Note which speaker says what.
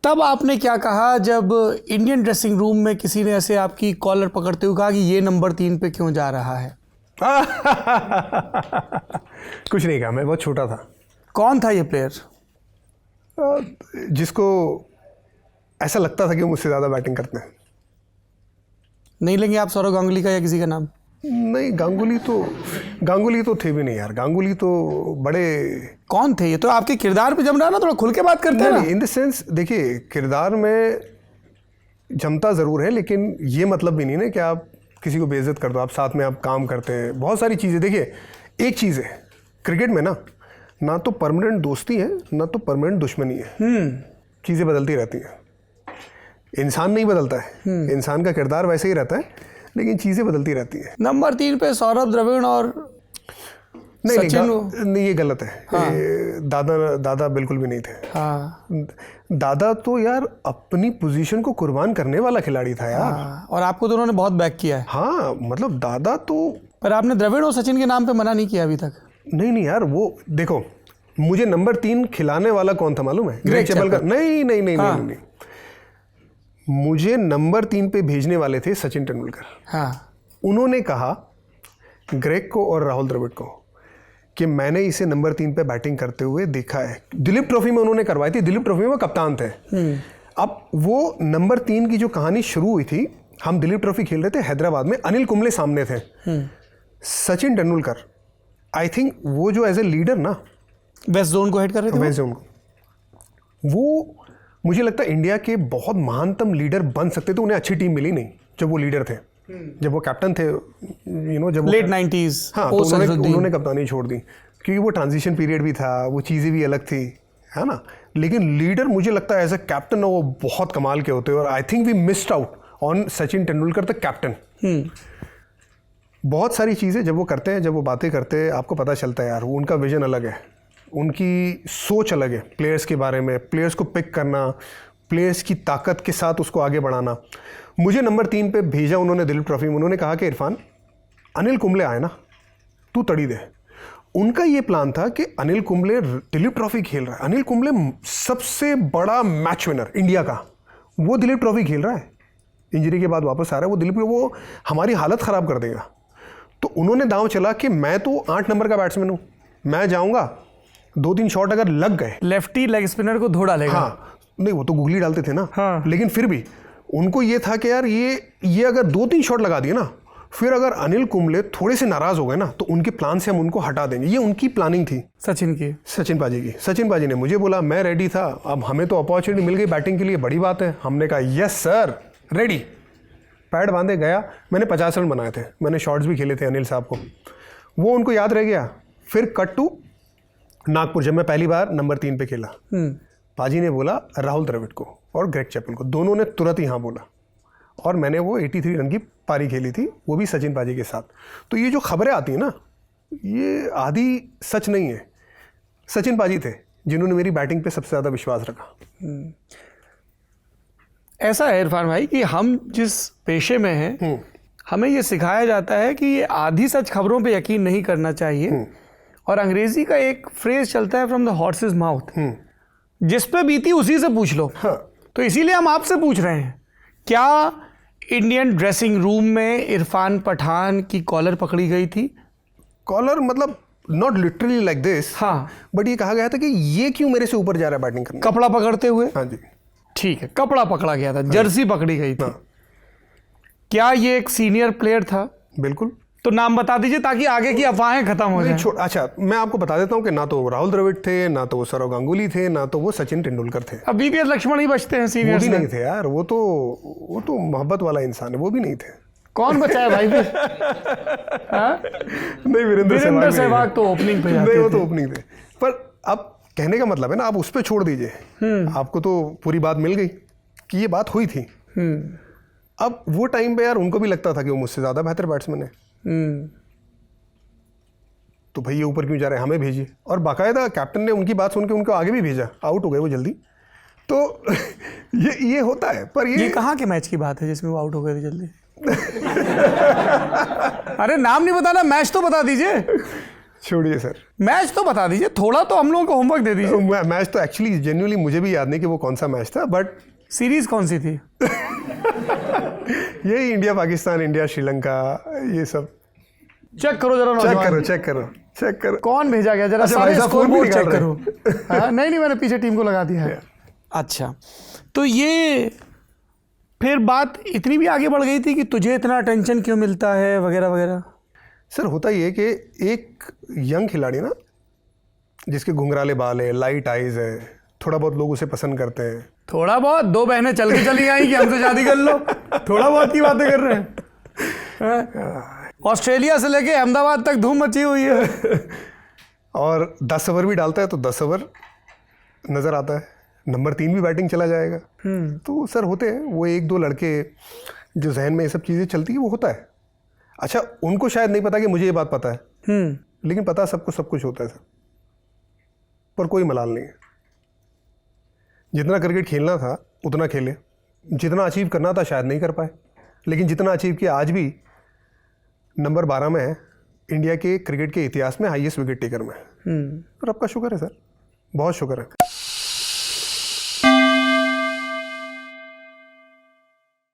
Speaker 1: तब आपने क्या कहा जब इंडियन ड्रेसिंग रूम में किसी ने ऐसे आपकी कॉलर पकड़ते हुए कहा कि ये नंबर 3 पे क्यों जा रहा है?
Speaker 2: कुछ नहीं कहा, मैं बहुत छोटा था।
Speaker 1: कौन था ये प्लेयर?
Speaker 2: जिसको ऐसा लगता था कि वो मुझसे ज़्यादा बैटिंग करते हैं।
Speaker 1: नहीं लेंगे आप सौरव गांगुली का या किसी का नाम?
Speaker 2: नहीं, गांगुली तो थे भी नहीं यार। गांगुली तो बड़े।
Speaker 1: कौन थे ये? तो आपके किरदार पे जम रहा है ना, थोड़ा खुल के बात करते हैं ना।
Speaker 2: इन द सेंस देखिए, किरदार में जमता ज़रूर है, लेकिन ये मतलब भी नहीं ना कि आप किसी को बेइज्जत कर दो। आप साथ में आप काम करते हैं, बहुत सारी चीज़ें। देखिए, एक चीज़ है क्रिकेट में ना तो परमानेंट दोस्ती है, ना तो परमानेंट दुश्मनी है। चीज़ें बदलती रहती हैं। इंसान नहीं बदलता है, इंसान का किरदार वैसे ही रहता है, लेकिन चीज़ें बदलती रहती हैं।
Speaker 1: नंबर 3 पे सौरभ, द्रविड़ और
Speaker 2: नहीं, ये गलत है।
Speaker 1: हाँ।
Speaker 2: दादा बिल्कुल भी नहीं थे।
Speaker 1: हाँ।
Speaker 2: दादा तो यार अपनी पोजीशन को कुर्बान करने वाला खिलाड़ी था यार।
Speaker 1: हाँ। और आपको तो उन्होंने बहुत बैक किया है।
Speaker 2: हाँ, मतलब दादा तो।
Speaker 1: पर आपने द्रविड़ और सचिन के नाम पे मना नहीं किया अभी तक।
Speaker 2: नहीं यार, वो देखो, मुझे नंबर 3 खिलाने वाला कौन था मालूम है? ग्रेग चैपल का। नहीं, मुझे नंबर 3 पे भेजने वाले थे सचिन तेंदुलकर।
Speaker 1: हाँ।
Speaker 2: उन्होंने कहा ग्रेग को और राहुल द्रविड़ को कि मैंने इसे नंबर 3 पे बैटिंग करते हुए देखा है। दिलीप ट्रॉफी में उन्होंने करवाई थी, दिलीप ट्रॉफी में वो कप्तान थे। अब वो नंबर 3 की जो कहानी शुरू हुई थी, हम दिलीप ट्रॉफी खेल रहे थे हैदराबाद में, अनिल कुंबले सामने थे। सचिन तेंदुलकर, आई थिंक वो जो एज ए लीडर ना
Speaker 1: वेस्ट जोन को हेड कर रहे थे।
Speaker 2: वेस्ट जोन को, वो मुझे लगता है इंडिया के बहुत महानतम लीडर बन सकते थे। उन्हें अच्छी टीम मिली नहीं जब वो लीडर थे, जब वो कैप्टन थे, जब
Speaker 1: लेट 90s।
Speaker 2: हाँ, तो उन्होंने कप्तानी छोड़ दी, क्योंकि वो ट्रांजिशन पीरियड भी था, वो चीज़ें भी अलग थी, है ना। लेकिन लीडर मुझे लगता है एज ए कैप्टन वो बहुत कमाल के होते हैं। और I think we missed out on Sachin Tendulkar the captain. बहुत सारी चीज़ें जब वो करते हैं, जब वो बातें करते हैं, आपको पता चलता है यार उनका विजन अलग है, उनकी सोच अलग है प्लेयर्स के बारे में, प्लेयर्स को पिक करना, प्लेयर्स की ताकत के साथ उसको आगे बढ़ाना। मुझे नंबर 3 पे भेजा उन्होंने दिलीप ट्रॉफी में। उन्होंने कहा कि इरफान, अनिल कुंबले आए ना, तू तड़ी दे। उनका ये प्लान था कि अनिल कुंबले दिलीप ट्रॉफी खेल रहा है, अनिल कुंबले सबसे बड़ा मैच विनर इंडिया का, वो दिलीप ट्रॉफी खेल रहा है, इंजरी के बाद वापस आ रहा है, वो दिलीप, वो हमारी हालत ख़राब कर देगा। तो उन्होंने दांव चला कि मैं तो 8 नंबर का बैट्समैन हूँ, मैं जाऊँगा, 2-3 शॉट अगर लग गए,
Speaker 1: लेफ्टी लेग स्पिनर को धो डालेगा।
Speaker 2: हाँ, नहीं वो तो गुगली डालते थे ना।
Speaker 1: हाँ।
Speaker 2: लेकिन फिर भी उनको ये था कि यार ये अगर 2-3 शॉट लगा दिए ना, फिर अगर अनिल कुंबले थोड़े से नाराज हो गए ना, तो उनके प्लान से हम उनको हटा देंगे। ये उनकी प्लानिंग थी सचिन पाजी की। सचिन पाजी ने मुझे बोला, मैं रेडी था, अब हमें तो अपॉर्चुनिटी मिल गई बैटिंग के लिए, बड़ी बात है। हमने कहा यस सर, रेडी। पैड बांधे गया, मैंने 50 रन बनाए थे, मैंने शॉट्स भी खेले थे अनिल साहब को, वो उनको याद रह गया। फिर कट टू नागपुर, जब मैं पहली बार नंबर 3 पे खेला, पाजी ने बोला राहुल द्रविड़ को और ग्रेग चैपल को, दोनों ने तुरंत ही हाँ बोला, और मैंने वो 83 रन की पारी खेली थी, वो भी सचिन पाजी के साथ। तो ये जो खबरें आती हैं ना, ये आधी सच नहीं है। सचिन पाजी थे जिन्होंने मेरी बैटिंग पे सबसे ज़्यादा विश्वास रखा।
Speaker 1: ऐसा है इरफान भाई कि हम जिस पेशे में हैं, हमें ये सिखाया जाता है कि ये आधी सच खबरों पे यकीन नहीं करना चाहिए। और अंग्रेजी का एक फ्रेज चलता है, फ्रॉम द हॉर्सेस माउथ, जिस पे बीती उसी से पूछ लो।
Speaker 2: हाँ।
Speaker 1: तो इसीलिए हम आपसे पूछ रहे हैं, क्या इंडियन ड्रेसिंग रूम में इरफान पठान की कॉलर पकड़ी गई थी?
Speaker 2: कॉलर मतलब नॉट लिटरली लाइक दिस,
Speaker 1: हाँ,
Speaker 2: बट ये कहा गया था कि ये क्यों मेरे से ऊपर जा रहा है बैटिंग करने,
Speaker 1: कपड़ा पकड़ते हुए।
Speaker 2: हाँ जी,
Speaker 1: ठीक है, कपड़ा पकड़ा गया था, जर्सी पकड़ी गई थी। क्या ये एक सीनियर प्लेयर था?
Speaker 2: बिल्कुल।
Speaker 1: तो नाम बता दीजिए ताकि आगे की अफवाहें खत्म हो जाएं।
Speaker 2: अच्छा, मैं आपको बता देता हूँ कि ना तो राहुल द्रविड़ थे, ना तो वो सौरव गांगुली थे, ना तो वो सचिन तेंदुलकर थे।
Speaker 1: अब वीवीएस लक्ष्मण ही बचते हैं सीनियर।
Speaker 2: वो भी नहीं थे यार, वो तो मोहब्बत वाला इंसान है, वो भी नहीं थे।
Speaker 1: कौन बचा है भाई फिर?
Speaker 2: नहीं, वीरेंद्र
Speaker 1: सहवाग तो ओपनिंग पे
Speaker 2: जाते थे। वो तो ओपनिंग थे। पर अब कहने का मतलब है ना, आप उस पर छोड़ दीजिए, आपको तो पूरी बात मिल गई कि ये बात हुई थी। अब वो टाइम पे यार उनको भी लगता था कि वो मुझसे ज़्यादा बेहतर बैट्समैन है, तो भाई ये ऊपर क्यों जा रहे हैं, हमें भेजिए। और बाकायदा कैप्टन ने उनकी बात सुन के उनको आगे भी भेजा, आउट हो गए वो जल्दी। तो ये होता है। पर ये
Speaker 1: कहाँ के मैच की बात है जिसमें वो आउट हो गए थे जल्दी? अरे नाम नहीं बताना, मैच तो बता दीजिए।
Speaker 2: छोड़िए सर,
Speaker 1: मैच तो बता दीजिए, थोड़ा तो हम लोगों को होमवर्क दे दीजिए।
Speaker 2: मैच तो एक्चुअली जेन्युइनली मुझे भी याद नहीं कि वो कौन सा मैच था, बट
Speaker 1: सीरीज कौन सी थी?
Speaker 2: यही इंडिया पाकिस्तान, इंडिया श्रीलंका, ये सब।
Speaker 1: चेक करो जरा,
Speaker 2: चेक करो।
Speaker 1: कौन भेजा गया जरा,
Speaker 2: अच्छा,
Speaker 1: सारे
Speaker 2: भाई साहब
Speaker 1: स्कोर
Speaker 2: फोन भी
Speaker 1: बोर्ड
Speaker 2: निकाल
Speaker 1: चेक
Speaker 2: रहे
Speaker 1: करो। हाँ, नहीं मैंने पीछे टीम को लगा दिया है। अच्छा, तो ये फिर बात इतनी भी आगे बढ़ गई थी कि तुझे इतना अटेंशन क्यों मिलता है वगैरह वगैरह?
Speaker 2: सर होता ये है कि एक यंग खिलाड़ी ना, जिसके घुंघराले बाल है, लाइट आइज है, थोड़ा बहुत लोग उसे पसंद करते हैं।
Speaker 1: थोड़ा बहुत? दो बहनें चल के चली आई कि हमसे शादी कर लो, थोड़ा बहुत की बातें कर रहे हैं। ऑस्ट्रेलिया से लेके अहमदाबाद तक धूम मची हुई है।
Speaker 2: और 10 ओवर भी डालता है तो 10 ओवर नज़र आता है, नंबर 3 भी बैटिंग चला जाएगा। तो सर होते हैं वो एक दो लड़के जो जहन में ये सब चीज़ें चलती है, वो होता है। अच्छा, उनको शायद नहीं पता कि मुझे ये बात पता है, लेकिन पता सबको सब कुछ होता है सर, पर कोई मलाल नहीं है। जितना क्रिकेट खेलना था उतना खेले, जितना अचीव करना था शायद नहीं कर पाए, लेकिन जितना अचीव किया आज भी नंबर 12 में है इंडिया के क्रिकेट के इतिहास में, हाईएस्ट विकेट टेकर में। पर आपका शुक्र है सर, बहुत शुक्र है।